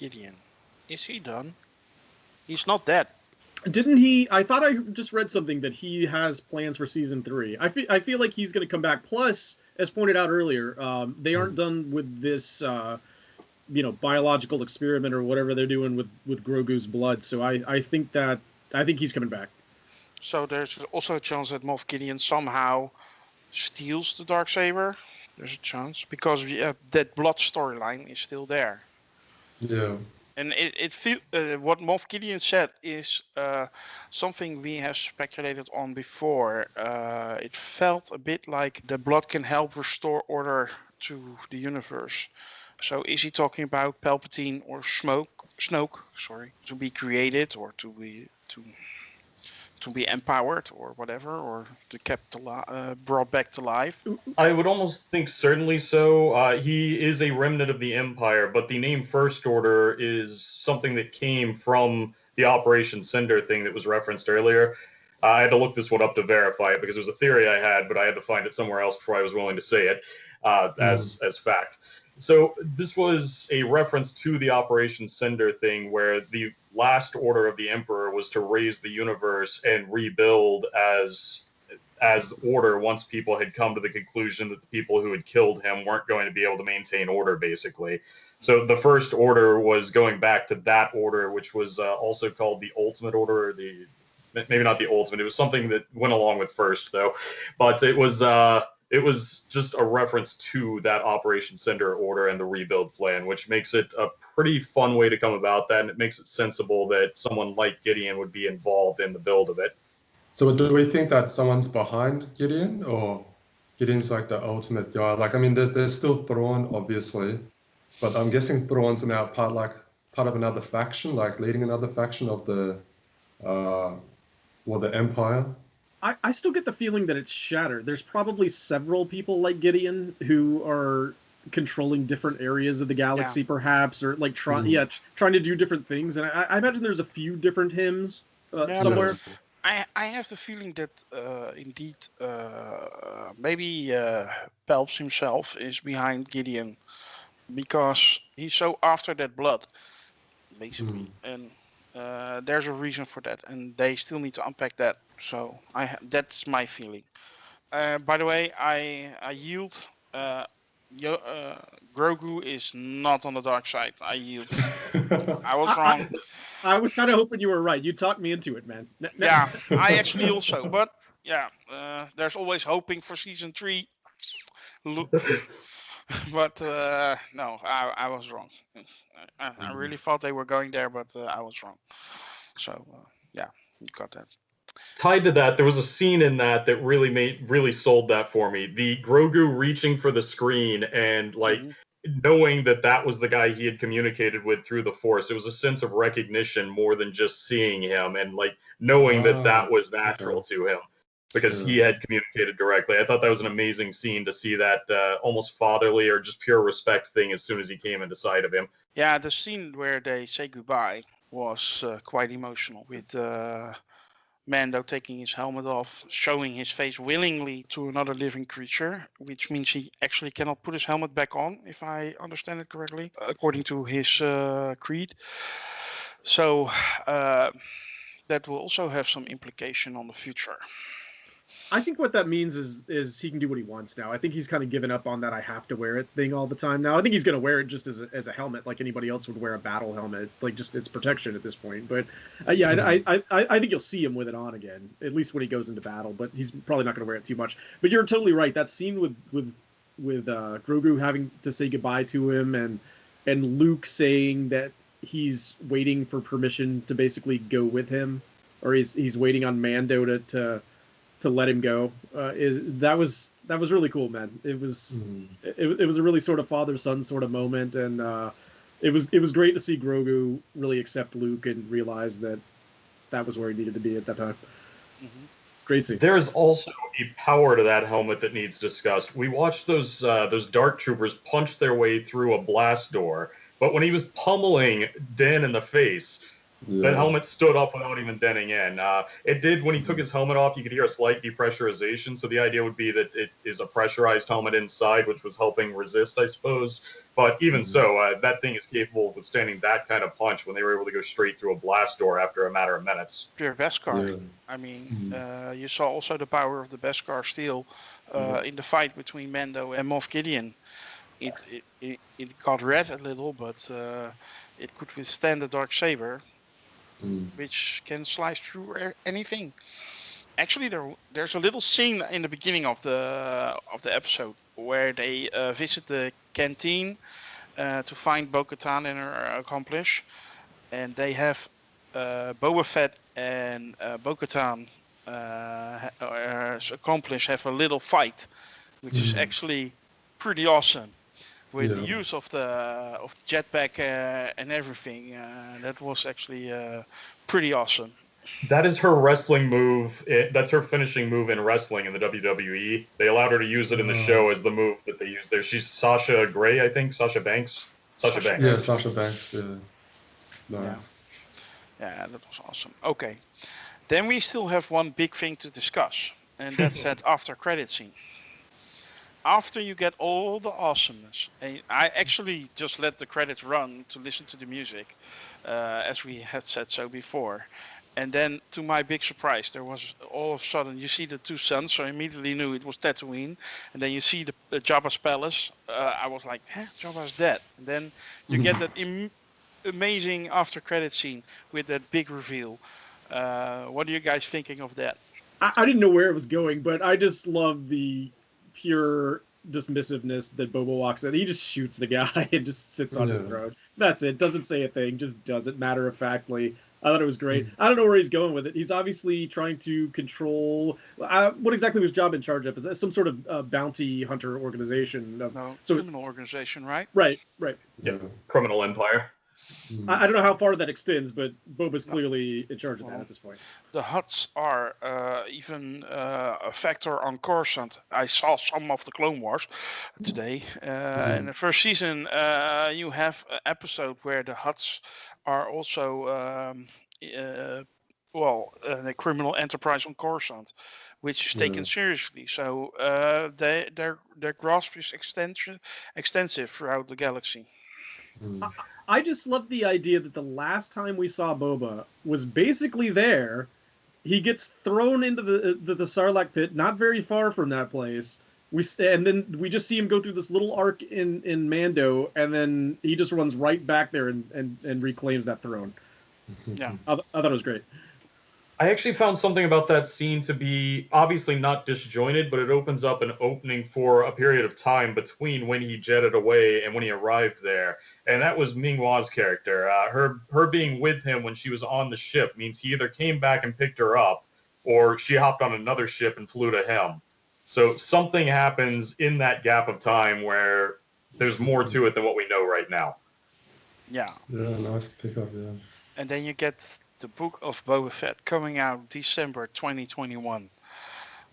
Gideon? Is he done? He's not dead. Didn't he? I thought I just read something that he has plans for season 3. I feel like he's going to come back. Plus, as pointed out earlier, they aren't done with this, biological experiment or whatever they're doing with Grogu's blood. So I think he's coming back. So there's also a chance that Moff Gideon somehow steals the Darksaber. There's a chance because that blood storyline is still there. Yeah. And what Moff Gideon said is something we have speculated on before. It felt a bit like the blood can help restore order to the universe. So is he talking about Palpatine or Snoke, to be created or to be empowered or whatever, or to kept brought back to life? I would almost think certainly so. He is a remnant of the Empire, but the name First Order is something that came from the Operation Cinder thing that was referenced earlier. I had to look this one up to verify it because it was a theory I had, but I had to find it somewhere else before I was willing to say it as fact. So this was a reference to the Operation Cinder thing where the last order of the Emperor was to raise the universe and rebuild as order once people had come to the conclusion that the people who had killed him weren't going to be able to maintain order, basically. So the First Order was going back to that order, which was also called the Ultimate Order, or maybe not the Ultimate. It was something that went along with First, though. But it was just a reference to that Operation Cinder order and the rebuild plan, which makes it a pretty fun way to come about that, and it makes it sensible that someone like Gideon would be involved in the build of it. So do we think that someone's behind Gideon, or Gideon's like the ultimate guy? Like, I mean, there's still Thrawn, obviously, but I'm guessing Thrawn's now part of another faction, like leading another faction of the Empire. I still get the feeling that it's shattered. There's probably several people like Gideon who are controlling different areas of the galaxy, perhaps, or like trying to do different things. And I imagine there's a few different hymns somewhere. I have the feeling that indeed maybe Palps himself is behind Gideon because he's so after that blood, basically, and there's a reason for that, and they still need to unpack that. So that's my feeling. By the way, I yield. Grogu is not on the dark side. I yield. I was wrong. I was kind of hoping you were right. You talked me into it, man. Yeah, I actually also. But yeah, there's always hoping for season 3. But no, I was wrong. I really thought they were going there, but I was wrong. So yeah, you got that. Tied to that, there was a scene in that really sold that for me. The Grogu reaching for the screen and knowing that was the guy he had communicated with through the Force. It was a sense of recognition more than just seeing him and knowing that was natural to him because he had communicated directly. I thought that was an amazing scene to see that almost fatherly or just pure respect thing as soon as he came into sight of him. Yeah, the scene where they say goodbye was quite emotional with Mando taking his helmet off, showing his face willingly to another living creature, which means he actually cannot put his helmet back on, if I understand it correctly, according to his creed. So that will also have some implication on the future. I think what that means is he can do what he wants now. I think he's kind of given up on that I have to wear it thing all the time now. I think he's going to wear it just as a helmet, like anybody else would wear a battle helmet, like just its protection at this point. But I think you'll see him with it on again, at least when he goes into battle. But he's probably not going to wear it too much. But you're totally right. That scene with Grogu having to say goodbye to him and Luke saying that he's waiting for permission to basically go with him, or he's waiting on Mando to let him go. That was really cool, man. It was it was a really sort of father-son sort of moment, and it was great to see Grogu really accept Luke and realize that was where he needed to be at that time. Great scene. There's also a power to that helmet that needs discussed. We watched those Dark Troopers punch their way through a blast door, but when he was pummeling Dan in the face, That helmet stood up without even denting in. It did when he took his helmet off. You could hear a slight depressurization. So the idea would be that it is a pressurized helmet inside, which was helping resist, I suppose. But even so, that thing is capable of withstanding that kind of punch when they were able to go straight through a blast door after a matter of minutes. Pure Beskar. Yeah. I mean, you saw also the power of the Beskar steel in the fight between Mando and Moff Gideon. It got red a little, but it could withstand the Darksaber, which can slice through anything. Actually, there's a little scene in the beginning of the episode where they visit the canteen to find Bo-Katan and her accomplice, and they have Boba Fett and Bo-Katan, her accomplice, have a little fight, which is actually pretty awesome. With the use of the jetpack and everything, that was actually pretty awesome. That is her wrestling move. That's her finishing move in wrestling in the WWE. They allowed her to use it in the show as the move that they use there. She's Sasha Grey, I think. Sasha Banks. Sasha Banks. Yeah, Sasha Banks. Yeah. Nice. Yeah, that was awesome. Okay. Then we still have one big thing to discuss, and that's that after credit scene. After you get all the awesomeness, and I actually just let the credits run to listen to the music, as we had said so before. And then, to my big surprise, there was all of a sudden, you see the two suns, so I immediately knew it was Tatooine. And then you see the Jabba's palace. I was like, Jabba's dead. And then you get that amazing after credit scene with that big reveal. What are you guys thinking of that? I didn't know where it was going, but I just love the pure dismissiveness that Boba walks in. He just shoots the guy and just sits on his throne. That's it. Doesn't say a thing. Just does it matter-of-factly. I thought it was great. I don't know where he's going with it. He's obviously trying to control... what exactly was Jabba in charge of? Is that some sort of bounty hunter organization? Criminal organization, right? Right. Yeah, criminal empire. I don't know how far that extends, but Boba's clearly in charge of that at this point. The Hutts are even a factor on Coruscant. I saw some of the Clone Wars today. In the first season, you have an episode where the Hutts are also a criminal enterprise on Coruscant, which is taken seriously. So their grasp is extensive throughout the galaxy. I just love the idea that the last time we saw Boba was basically there. He gets thrown into the Sarlacc pit, not very far from that place. And then we just see him go through this little arc in Mando, and then he just runs right back there and reclaims that throne. Yeah, I thought it was great. I actually found something about that scene to be obviously not disjointed, but it opens up an opening for a period of time between when he jetted away and when he arrived there. And that was Ming-Hua's character. Her being with him when she was on the ship means he either came back and picked her up, or she hopped on another ship and flew to him. So something happens in that gap of time where there's more to it than what we know right now. Yeah. Yeah, nice pickup, yeah. And then you get the Book of Boba Fett coming out December 2021.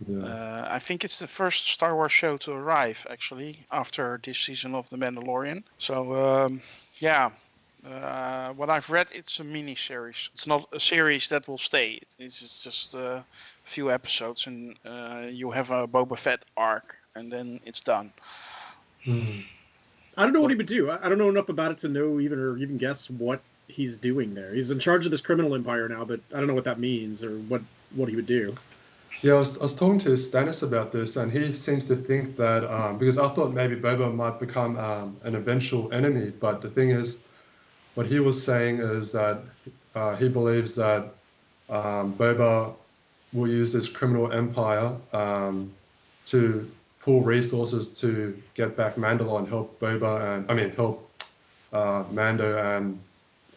Yeah. I think it's the first Star Wars show to arrive, actually, after this season of The Mandalorian. So, what I've read, it's a mini-series. It's not a series that will stay. It's just a few episodes, and you have a Boba Fett arc, and then it's done. I don't know what he would do. I don't know enough about it to know even guess what he's doing there. He's in charge of this criminal empire now, but I don't know what that means or what he would do. Yeah, I was talking to Stannis about this, and he seems to think that, because I thought maybe Boba might become an eventual enemy, but the thing is, what he was saying is that he believes that Boba will use this criminal empire to pool resources to get back Mandalore and help Mando and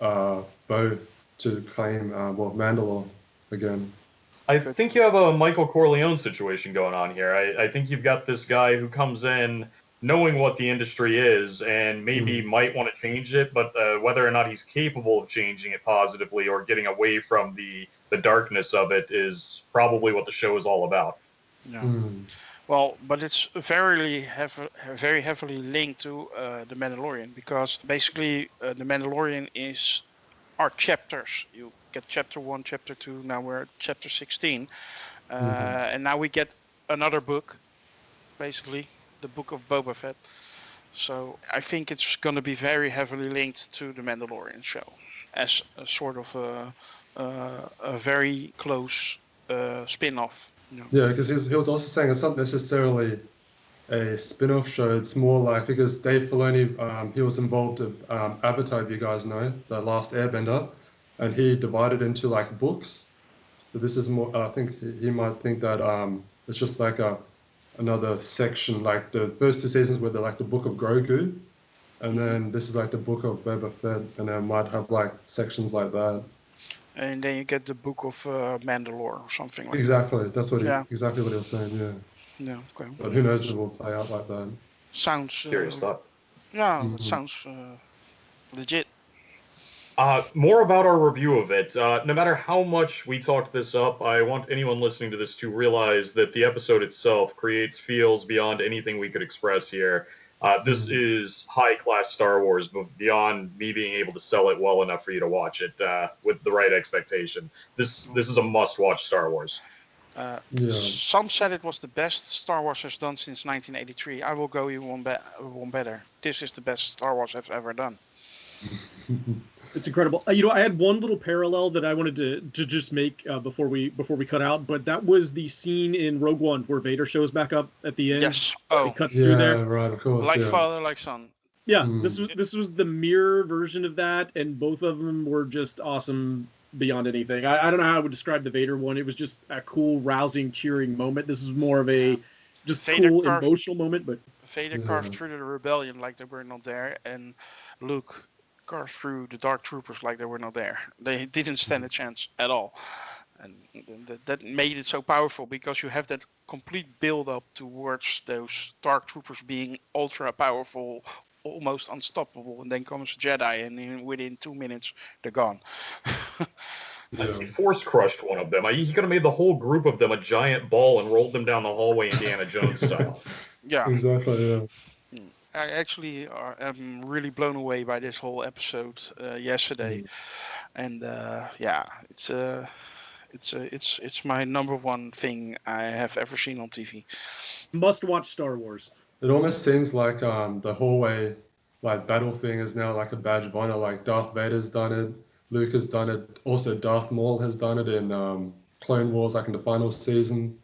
Bo to claim Mandalore again. I think you have a Michael Corleone situation going on here. I think you've got this guy who comes in knowing what the industry is and maybe might want to change it, but whether or not he's capable of changing it positively or getting away from the darkness of it is probably what the show is all about. Yeah. Well, but it's very heavily linked to The Mandalorian, because basically The Mandalorian is are chapters. You get chapter 1, chapter 2. Now we're at chapter 16, and now we get another book, basically the book of Boba Fett. So I think it's going to be very heavily linked to the Mandalorian show, as a sort of a very close spin-off. You know? Yeah, because he was also saying it's not necessarily a spin-off show. It's more like, because Dave Filoni, he was involved with Avatar, if you guys know, The Last Airbender, and he divided into like books. So this is more, I think he might think that it's just like another section, like the first 2 seasons were like the book of Grogu, and then this is like the book of Boba Fett, and then might have like sections like that. And then you get the book of Mandalore or something like exactly. That's what exactly what he was saying. Yeah. Yeah. Okay. But who knows if it will play out like that. Sounds Curious thought. Yeah, it sounds legit. More about our review of it. No matter how much we talked this up, I want anyone listening to this to realize that the episode itself creates feels beyond anything we could express here. This is high-class Star Wars, but beyond me being able to sell it well enough for you to watch it with the right expectation. This is a must-watch Star Wars. Some said it was the best Star Wars has done since 1983. I will go even one better. This is the best Star Wars I've ever done. It's incredible. I had one little parallel that I wanted to just make before we cut out, but that was the scene in Rogue One where Vader shows back up at the end. Yes. He cuts through there. Yeah, right, of course. Like father, like son. Yeah, this was the mirror version of that, and both of them were just awesome beyond anything. I don't know how I would describe the Vader one. It was just a cool, rousing, cheering moment. This is more of a just Vader cool, emotional moment, but Vader carved through the rebellion like they were not there, and Luke carved through the Dark Troopers like they were not there. They didn't stand a chance at all. And that made it so powerful, because you have that complete build-up towards those Dark Troopers being ultra powerful, almost unstoppable, and then comes a Jedi, and within 2 minutes, they're gone. He force crushed one of them. He could have made the whole group of them a giant ball and rolled them down the hallway Indiana Jones style. Yeah. Exactly, yeah. I actually am really blown away by this whole episode yesterday, and it's my number one thing I have ever seen on TV. Must watch Star Wars. It almost seems like the hallway like battle thing is now like a badge of honor. Like Darth Vader's done it, Luke has done it, also Darth Maul has done it in Clone Wars, like in the final season.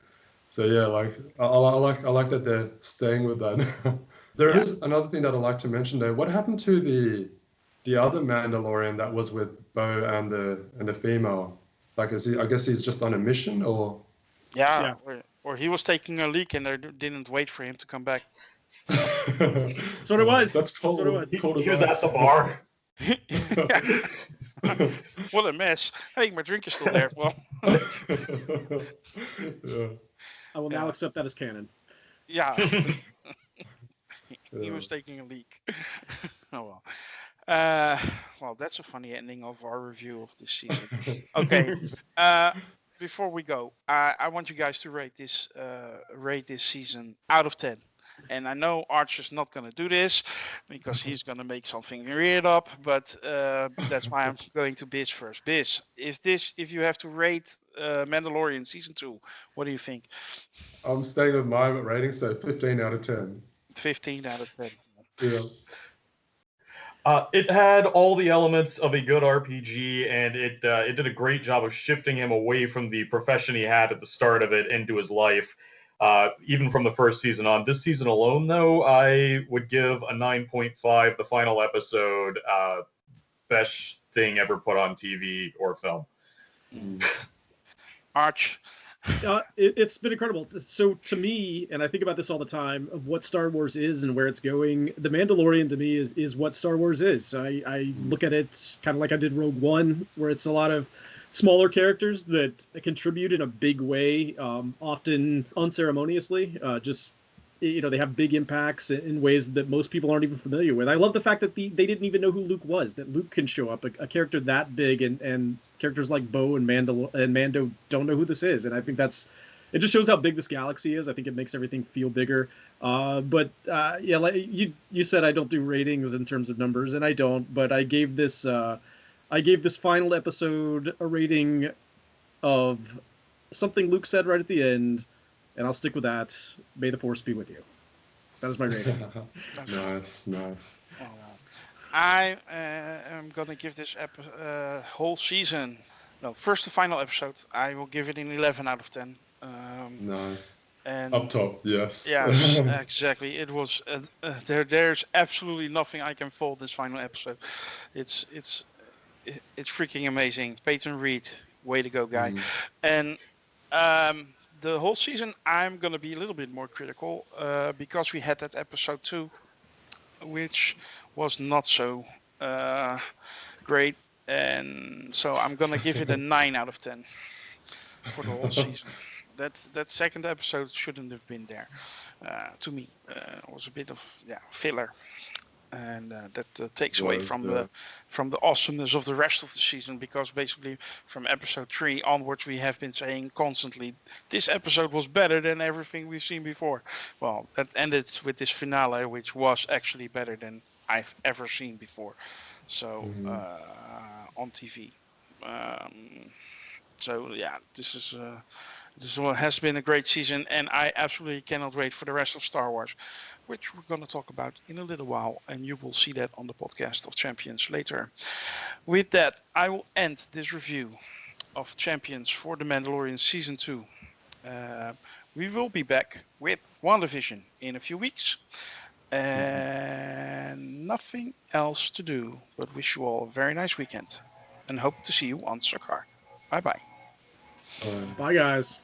So yeah, like I like that they're staying with that. There is another thing that I'd like to mention though. What happened to the other Mandalorian that was with Bo and the female? Like, I guess he's just on a mission, or? Yeah. Or he was taking a leak and they didn't wait for him to come back. That's what it was. That's cold. He was at the bar. What a mess. Hey, my drink is still there. Well. Yeah. I will now accept that as canon. Yeah. He was taking a leak. Oh well. Well, that's a funny ending of our review of this season. Okay. Before we go, I want you guys to rate this season out of 10. And I know Arch is not going to do this because he's going to make something weird up, but that's why I'm going to Biz first. Biz, if you have to rate Mandalorian season 2, what do you think? I'm staying with my rating, so 15 out of 10. 15 out of 10. Yeah. It had all the elements of a good RPG, and it did a great job of shifting him away from the profession he had at the start of it into his life, even from the first season on. This season alone, though, I would give a 9.5, the final episode, best thing ever put on TV or film. Arch? It's been incredible. So to me, and I think about this all the time, of what Star Wars is and where it's going, The Mandalorian to me is what Star Wars is. I look at it kind of like I did Rogue One, where it's a lot of smaller characters that contribute in a big way, often unceremoniously. They have big impacts in ways that most people aren't even familiar with. I love the fact that they didn't even know who Luke was, that Luke can show up, a character that big, and characters like Bo and Mando don't know who this is. And I think it just shows how big this galaxy is. I think it makes everything feel bigger. Like you said, I don't do ratings in terms of numbers, and I don't, but I gave this I gave this final episode a rating of something Luke said right at the end, and I'll stick with that. May the Force be with you. That is my rating. Nice. Oh, well. I am gonna give this whole season. No, first the final episode. I will give it an 11 out of 10. Nice. And Up top, yes. yes, exactly. It was there's absolutely nothing I can fault this final episode. It's freaking amazing. Peyton Reed, way to go, guy. And the whole season, I'm gonna be a little bit more critical because we had that episode 2, which was not so great, and so I'm gonna give it a 9 out of 10 for the whole season. That second episode shouldn't have been there. To me, it was a bit of filler, and that takes away from the awesomeness of the rest of the season. Because basically, from episode 3 onwards, we have been saying constantly, this episode was better than everything we've seen before. Well, that ended with this finale, which was actually better than I've ever seen before. So on TV. So yeah, this has been a great season, and I absolutely cannot wait for the rest of Star Wars, which we're going to talk about in a little while, and you will see that on the podcast of Champions later. With that, I will end this review of Champions for the Mandalorian Season 2. We will be back with WandaVision in a few weeks, and nothing else to do but wish you all a very nice weekend, and hope to see you on Sakaar. Bye-bye. Bye, guys.